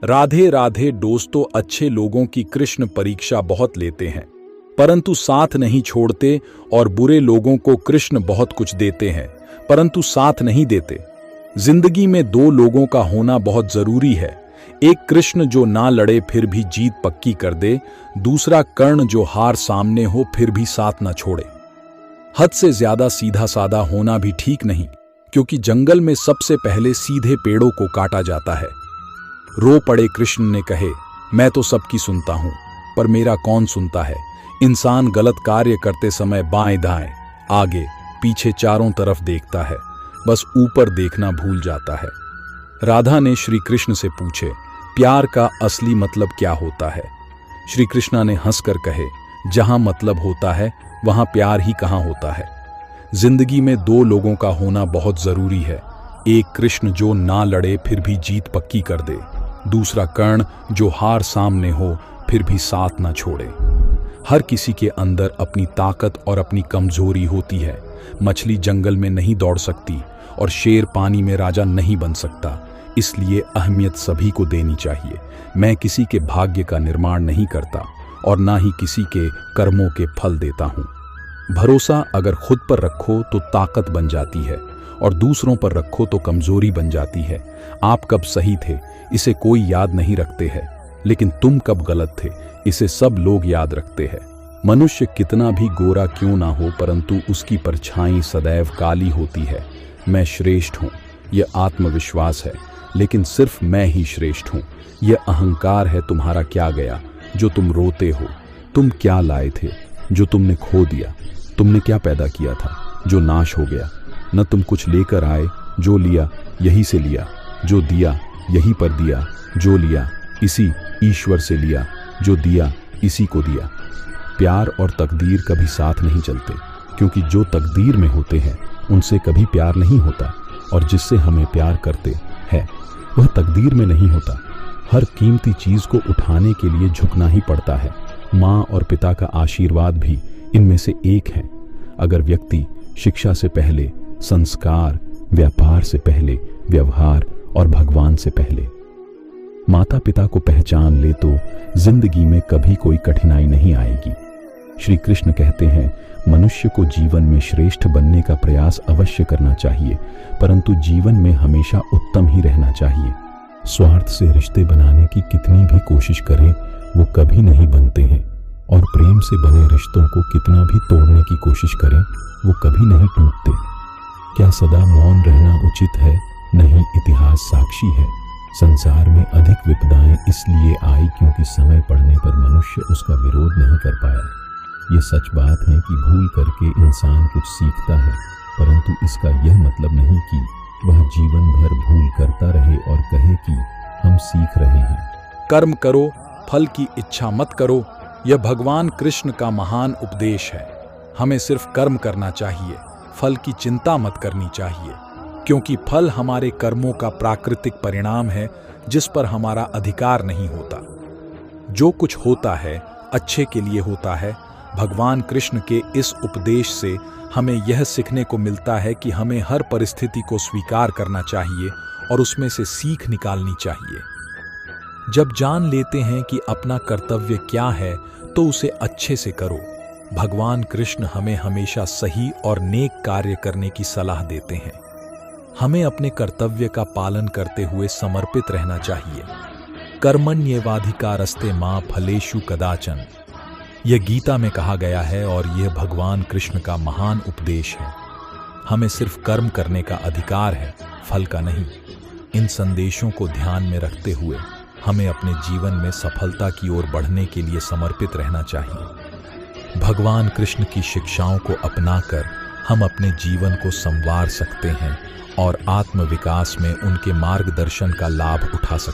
राधे राधे दोस्तों, अच्छे लोगों की कृष्ण परीक्षा बहुत लेते हैं परंतु साथ नहीं छोड़ते, और बुरे लोगों को कृष्ण बहुत कुछ देते हैं परंतु साथ नहीं देते। जिंदगी में दो लोगों का होना बहुत जरूरी है। एक कृष्ण जो ना लड़े फिर भी जीत पक्की कर दे, दूसरा कर्ण जो हार सामने हो फिर भी साथ ना छोड़े। हद से ज्यादा सीधा साधा होना भी ठीक नहीं, क्योंकि जंगल में सबसे पहले सीधे पेड़ों को काटा जाता है। रो पड़े कृष्ण ने कहे, मैं तो सबकी सुनता हूं पर मेरा कौन सुनता है। इंसान गलत कार्य करते समय बाएं दाएं आगे पीछे चारों तरफ देखता है, बस ऊपर देखना भूल जाता है। राधा ने श्री कृष्ण से पूछे, प्यार का असली मतलब क्या होता है। श्री कृष्ण ने हंसकर कहे, जहां मतलब होता है वहां प्यार ही कहां होता है। जिंदगी में दो लोगों का होना बहुत जरूरी है। एक कृष्ण जो ना लड़े फिर भी जीत पक्की कर दे, दूसरा कर्ण जो हार सामने हो फिर भी साथ ना छोड़े। हर किसी के अंदर अपनी ताकत और अपनी कमजोरी होती है। मछली जंगल में नहीं दौड़ सकती और शेर पानी में राजा नहीं बन सकता, इसलिए अहमियत सभी को देनी चाहिए। मैं किसी के भाग्य का निर्माण नहीं करता और ना ही किसी के कर्मों के फल देता हूँ। भरोसा अगर खुद पर रखो तो ताकत बन जाती है और दूसरों पर रखो तो कमजोरी बन जाती है। आप कब सही थे इसे कोई याद नहीं रखते हैं, लेकिन तुम कब गलत थे इसे सब लोग याद रखते हैं। मनुष्य कितना भी गोरा क्यों ना हो परंतु उसकी परछाई सदैव काली होती है। मैं श्रेष्ठ हूँ यह आत्मविश्वास है, लेकिन सिर्फ मैं ही श्रेष्ठ हूँ यह अहंकार है। तुम्हारा क्या गया जो तुम रोते हो। तुम क्या लाए थे जो तुमने खो दिया। तुमने क्या पैदा किया था जो नाश हो गया। न तुम कुछ लेकर आए, जो लिया यही से लिया, जो दिया यही पर दिया, जो लिया इसी ईश्वर से लिया, जो दिया इसी को दिया। प्यार और तकदीर कभी साथ नहीं चलते, क्योंकि जो तकदीर में होते हैं उनसे कभी प्यार नहीं होता, और जिससे हमें प्यार करते हैं वह तकदीर में नहीं होता। हर कीमती चीज को उठाने के लिए झुकना ही पड़ता है। माँ और पिता का आशीर्वाद भी इनमें से एक है। अगर व्यक्ति शिक्षा से पहले संस्कार, व्यापार से पहले व्यवहार और भगवान से पहले माता पिता को पहचान ले तो जिंदगी में कभी कोई कठिनाई नहीं आएगी। श्री कृष्ण कहते हैं, मनुष्य को जीवन में श्रेष्ठ बनने का प्रयास अवश्य करना चाहिए, परंतु जीवन में हमेशा उत्तम ही रहना चाहिए। स्वार्थ से रिश्ते बनाने की कितनी भी कोशिश करें वो कभी नहीं बनते हैं, और प्रेम से बने रिश्तों को कितना भी तोड़ने की कोशिश करें वो कभी नहीं टूटते। क्या सदा मौन रहना उचित है? नहीं, इतिहास साक्षी है। संसार में अधिक विपदाएं इसलिए आई क्योंकि समय पड़ने पर मनुष्य उसका विरोध नहीं कर पाया। ये सच बात है कि भूल करके इंसान कुछ सीखता है, परंतु इसका यह मतलब नहीं कि वह जीवन भर भूल करता रहे और कहे कि हम सीख रहे हैं। कर्म करो, फल की इच्छा मत करो, यह भगवान कृष्ण का महान उपदेश है। हमें सिर्फ कर्म करना चाहिए, फल की चिंता मत करनी चाहिए, क्योंकि फल हमारे कर्मों का प्राकृतिक परिणाम है जिस पर हमारा अधिकार नहीं होता। जो कुछ होता है अच्छे के लिए होता है। भगवान कृष्ण के इस उपदेश से हमें यह सीखने को मिलता है कि हमें हर परिस्थिति को स्वीकार करना चाहिए और उसमें से सीख निकालनी चाहिए। जब जान लेते हैं कि अपना कर्तव्य क्या है तो उसे अच्छे से करो। भगवान कृष्ण हमें हमेशा सही और नेक कार्य करने की सलाह देते हैं। हमें अपने कर्तव्य का पालन करते हुए समर्पित रहना चाहिए। कर्मण्येवाधिकारस्ते मा फलेषु कदाचन, यह गीता में कहा गया है और यह भगवान कृष्ण का महान उपदेश है। हमें सिर्फ कर्म करने का अधिकार है, फल का नहीं। इन संदेशों को ध्यान में रखते हुए हमें अपने जीवन में सफलता की ओर बढ़ने के लिए समर्पित रहना चाहिए। भगवान कृष्ण की शिक्षाओं को अपनाकर हम अपने जीवन को संवार सकते हैं और आत्म विकास में उनके मार्गदर्शन का लाभ उठा सकते हैं।